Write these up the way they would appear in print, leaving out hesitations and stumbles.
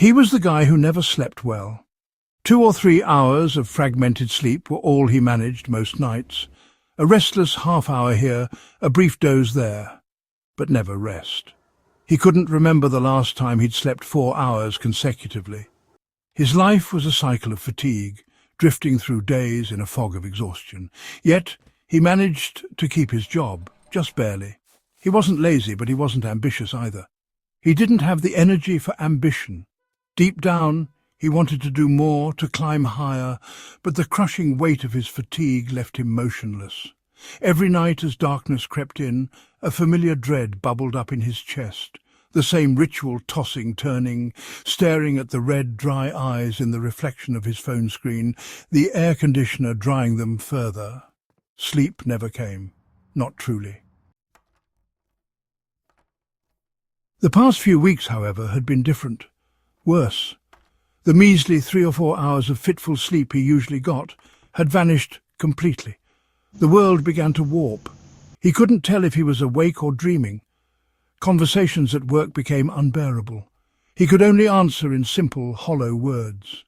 He was the guy who never slept well. 2 or 3 hours of fragmented sleep were all he managed most nights. A restless half-hour here, a brief doze there, but never rest. He couldn't remember the last time he'd slept 4 hours consecutively. His life was a cycle of fatigue, drifting through days in a fog of exhaustion. Yet he managed to keep his job, just barely. He wasn't lazy, but he wasn't ambitious either. He didn't have the energy for ambition. Deep down, he wanted to do more, to climb higher, but the crushing weight of his fatigue left him motionless. Every night as darkness crept in, a familiar dread bubbled up in his chest, the same ritual tossing, turning, staring at the red, dry eyes in the reflection of his phone screen, the air conditioner drying them further. Sleep never came, not truly. The past few weeks, however, had been different. Worse. The measly 3 or 4 hours of fitful sleep he usually got had vanished completely. The world began to warp. He couldn't tell if he was awake or dreaming. Conversations at work became unbearable. He could only answer in simple, hollow words.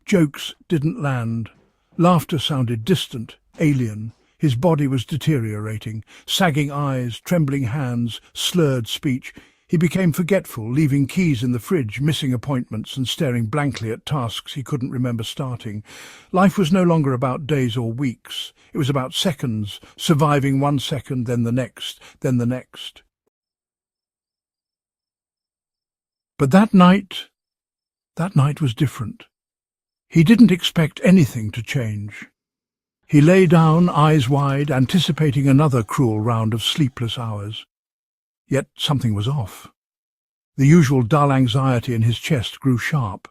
Jokes didn't land. Laughter sounded distant, alien. His body was deteriorating. Sagging eyes, trembling hands, slurred speech. He became forgetful, leaving keys in the fridge, missing appointments and staring blankly at tasks he couldn't remember starting. Life was no longer about days or weeks. It was about seconds, surviving 1 second, then the next, then the next. But that night was different. He didn't expect anything to change. He lay down, eyes wide, anticipating another cruel round of sleepless hours. Yet something was off. The usual dull anxiety in his chest grew sharp,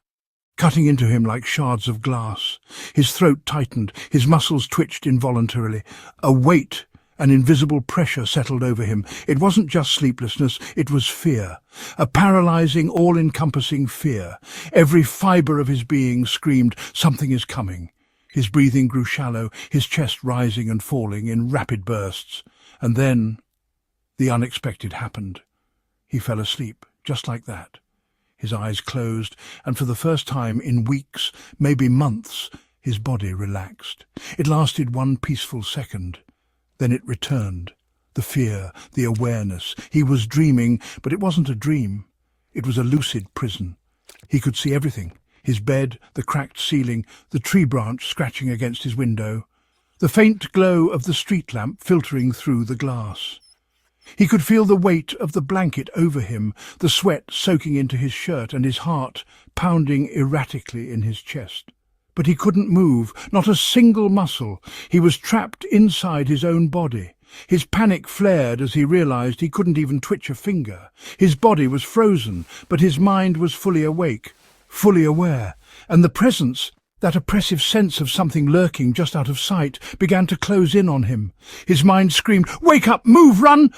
cutting into him like shards of glass. His throat tightened, his muscles twitched involuntarily. A weight, an invisible pressure settled over him. It wasn't just sleeplessness, it was fear. A paralyzing, all-encompassing fear. Every fibre of his being screamed, "Something is coming." His breathing grew shallow, his chest rising and falling in rapid bursts. And then the unexpected happened. He fell asleep, just like that. His eyes closed, and for the first time in weeks, maybe months, his body relaxed. It lasted 1 peaceful second. Then it returned. The fear, the awareness. He was dreaming, but it wasn't a dream. It was a lucid prison. He could see everything. His bed, the cracked ceiling, the tree branch scratching against his window, the faint glow of the street lamp filtering through the glass. He could feel the weight of the blanket over him, the sweat soaking into his shirt and his heart pounding erratically in his chest. But he couldn't move, not a single muscle. He was trapped inside his own body. His panic flared as he realized he couldn't even twitch a finger. His body was frozen, but his mind was fully awake, fully aware, and the presence, that oppressive sense of something lurking just out of sight, began to close in on him. His mind screamed, "Wake up! Move! Run!"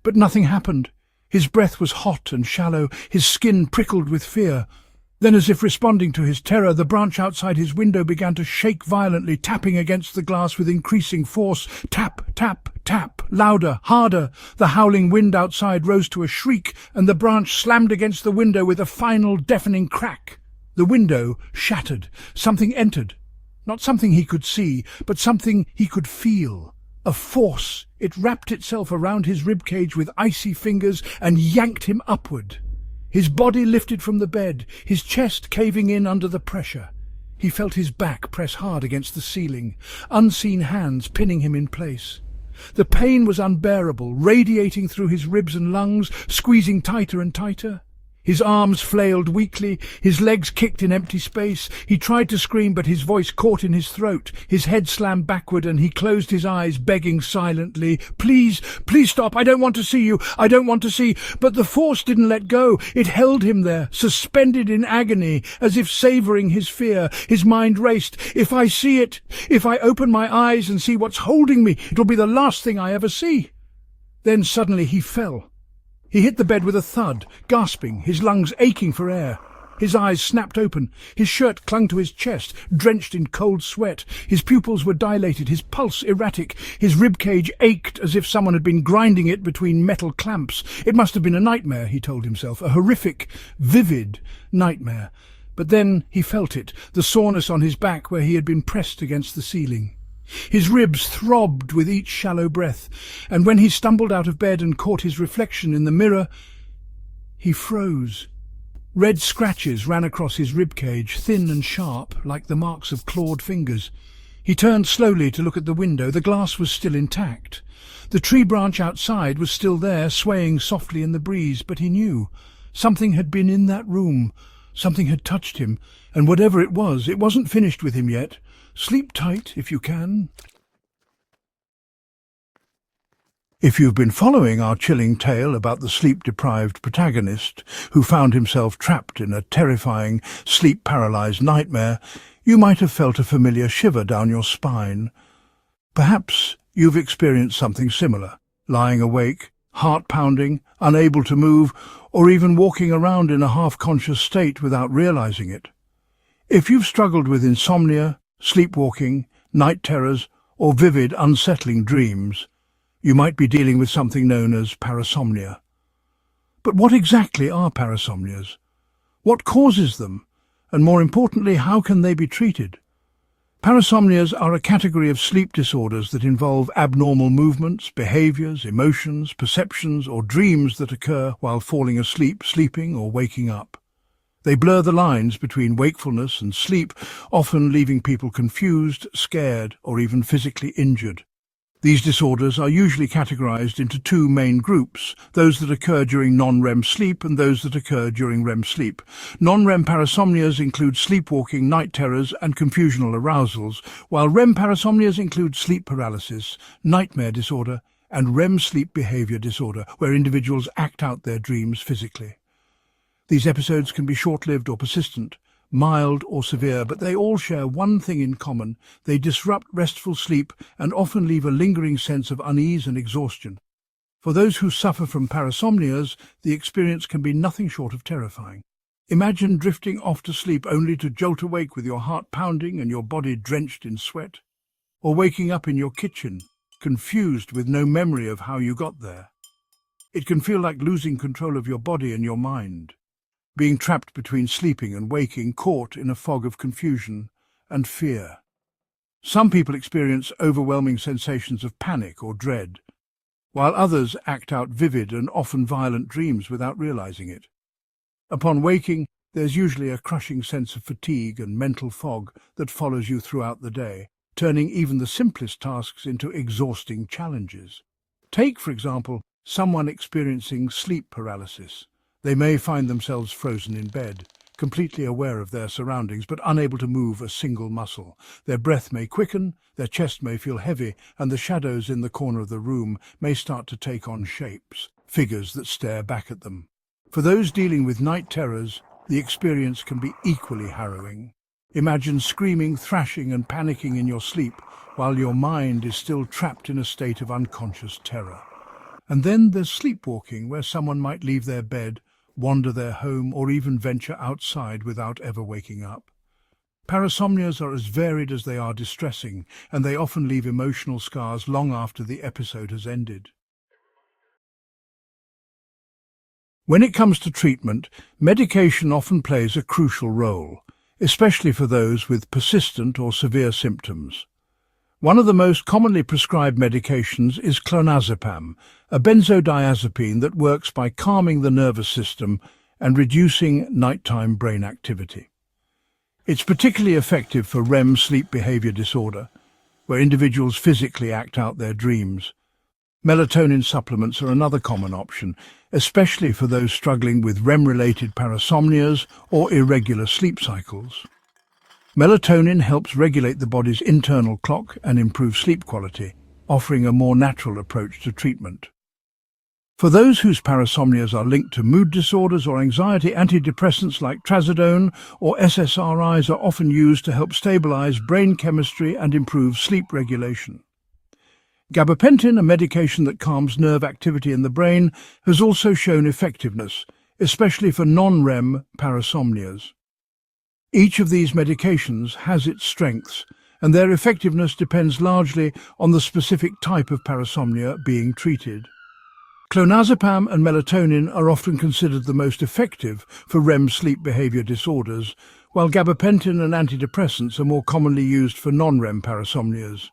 But nothing happened. His breath was hot and shallow, his skin prickled with fear. Then, as if responding to his terror, the branch outside his window began to shake violently, tapping against the glass with increasing force. Tap, tap, tap, louder, harder. The howling wind outside rose to a shriek, and the branch slammed against the window with a final deafening crack. The window shattered. Something entered. Not something he could see, but something he could feel. A force. It wrapped itself around his ribcage with icy fingers and yanked him upward. His body lifted from the bed, his chest caving in under the pressure. He felt his back press hard against the ceiling, unseen hands pinning him in place. The pain was unbearable, radiating through his ribs and lungs, squeezing tighter and tighter. His arms flailed weakly, his legs kicked in empty space. He tried to scream, but his voice caught in his throat. His head slammed backward and he closed his eyes, begging silently, "Please, please stop, I don't want to see you, I don't want to see." But the force didn't let go. It held him there, suspended in agony, as if savouring his fear. His mind raced. If I see it, if I open my eyes and see what's holding me, it'll be the last thing I ever see. Then suddenly he fell. He hit the bed with a thud, gasping, his lungs aching for air. His eyes snapped open. His shirt clung to his chest, drenched in cold sweat. His pupils were dilated, his pulse erratic. His ribcage ached as if someone had been grinding it between metal clamps. It must have been a nightmare, he told himself, a horrific, vivid nightmare. But then he felt it, the soreness on his back where he had been pressed against the ceiling. His ribs throbbed with each shallow breath, and when he stumbled out of bed and caught his reflection in the mirror, he froze. Red scratches ran across his ribcage, thin and sharp, like the marks of clawed fingers. He turned slowly to look at the window. The glass was still intact. The tree branch outside was still there, swaying softly in the breeze, but he knew something had been in that room. Something had touched him, and whatever it wasn't finished with him yet. Sleep tight, if you can. If you've been following our chilling tale about the sleep-deprived protagonist who found himself trapped in a terrifying, sleep-paralyzed nightmare, you might have felt a familiar shiver down your spine. Perhaps you've experienced something similar, lying awake, heart pounding, unable to move, or even walking around in a half-conscious state without realizing it. If you've struggled with insomnia, sleepwalking, night terrors, or vivid, unsettling dreams, you might be dealing with something known as parasomnia. But what exactly are parasomnias? What causes them? And more importantly, how can they be treated? Parasomnias are a category of sleep disorders that involve abnormal movements, behaviors, emotions, perceptions, or dreams that occur while falling asleep, sleeping, or waking up. They blur the lines between wakefulness and sleep, often leaving people confused, scared, or even physically injured. These disorders are usually categorized into two main groups, those that occur during non-REM sleep and those that occur during REM sleep. Non-REM parasomnias include sleepwalking, night terrors, and confusional arousals, while REM parasomnias include sleep paralysis, nightmare disorder, and REM sleep behavior disorder, where individuals act out their dreams physically. These episodes can be short-lived or persistent, mild or severe, but they all share one thing in common. They disrupt restful sleep and often leave a lingering sense of unease and exhaustion. For those who suffer from parasomnias, the experience can be nothing short of terrifying. Imagine drifting off to sleep only to jolt awake with your heart pounding and your body drenched in sweat, or waking up in your kitchen, confused with no memory of how you got there. It can feel like losing control of your body and your mind, being trapped between sleeping and waking, caught in a fog of confusion and fear. Some people experience overwhelming sensations of panic or dread, while others act out vivid and often violent dreams without realizing it. Upon waking, there's usually a crushing sense of fatigue and mental fog that follows you throughout the day, turning even the simplest tasks into exhausting challenges. Take, for example, someone experiencing sleep paralysis. They may find themselves frozen in bed, completely aware of their surroundings, but unable to move a single muscle. Their breath may quicken, their chest may feel heavy, and the shadows in the corner of the room may start to take on shapes, figures that stare back at them. For those dealing with night terrors, the experience can be equally harrowing. Imagine screaming, thrashing, and panicking in your sleep, while your mind is still trapped in a state of unconscious terror. And then there's sleepwalking, where someone might leave their bed, wander their home, or even venture outside without ever waking up. Parasomnias are as varied as they are distressing, and they often leave emotional scars long after the episode has ended. When it comes to treatment, medication often plays a crucial role, especially for those with persistent or severe symptoms. One of the most commonly prescribed medications is Clonazepam, a benzodiazepine that works by calming the nervous system and reducing nighttime brain activity. It's particularly effective for REM sleep behavior disorder, where individuals physically act out their dreams. Melatonin supplements are another common option, especially for those struggling with REM-related parasomnias or irregular sleep cycles. Melatonin helps regulate the body's internal clock and improve sleep quality, offering a more natural approach to treatment. For those whose parasomnias are linked to mood disorders or anxiety, antidepressants like trazodone or SSRIs are often used to help stabilize brain chemistry and improve sleep regulation. Gabapentin, a medication that calms nerve activity in the brain, has also shown effectiveness, especially for non-REM parasomnias. Each of these medications has its strengths, and their effectiveness depends largely on the specific type of parasomnia being treated. Clonazepam and melatonin are often considered the most effective for REM sleep behavior disorders, while gabapentin and antidepressants are more commonly used for non-REM parasomnias.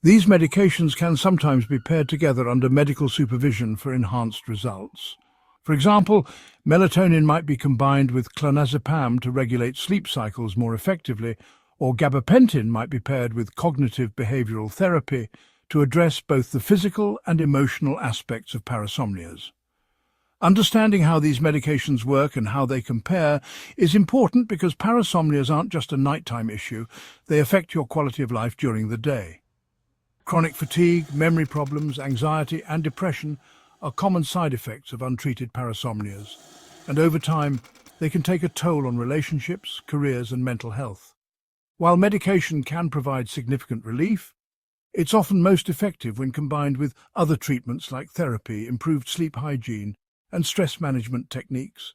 These medications can sometimes be paired together under medical supervision for enhanced results. For example, melatonin might be combined with clonazepam to regulate sleep cycles more effectively, or gabapentin might be paired with cognitive behavioral therapy to address both the physical and emotional aspects of parasomnias. Understanding how these medications work and how they compare is important because parasomnias aren't just a nighttime issue, they affect your quality of life during the day. Chronic fatigue, memory problems, anxiety and depression are common side effects of untreated parasomnias, and over time they can take a toll on relationships, careers and mental health. While medication can provide significant relief, it's often most effective when combined with other treatments like therapy, improved sleep hygiene, and stress management techniques.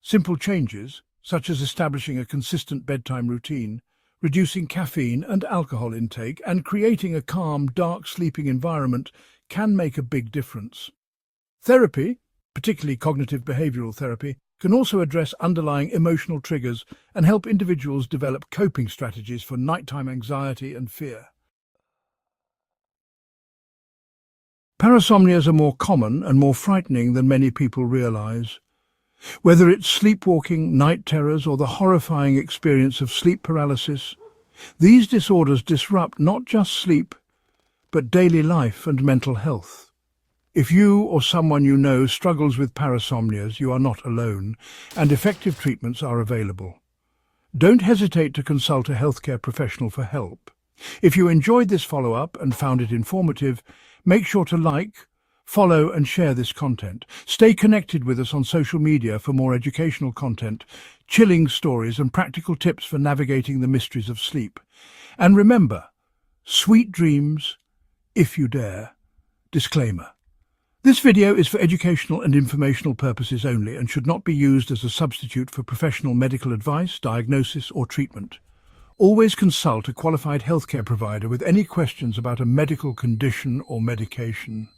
Simple changes, such as establishing a consistent bedtime routine, reducing caffeine and alcohol intake, and creating a calm, dark sleeping environment, can make a big difference. Therapy, particularly cognitive behavioral therapy, can also address underlying emotional triggers and help individuals develop coping strategies for nighttime anxiety and fear. Parasomnias are more common and more frightening than many people realize. Whether it's sleepwalking, night terrors, or the horrifying experience of sleep paralysis, these disorders disrupt not just sleep, but daily life and mental health. If you or someone you know struggles with parasomnias, you are not alone, and effective treatments are available. Don't hesitate to consult a healthcare professional for help. If you enjoyed this follow-up and found it informative, make sure to like, follow and share this content. Stay connected with us on social media for more educational content, chilling stories and practical tips for navigating the mysteries of sleep. And remember, sweet dreams, if you dare. Disclaimer. This video is for educational and informational purposes only and should not be used as a substitute for professional medical advice, diagnosis or treatment. Always consult a qualified healthcare provider with any questions about a medical condition or medication.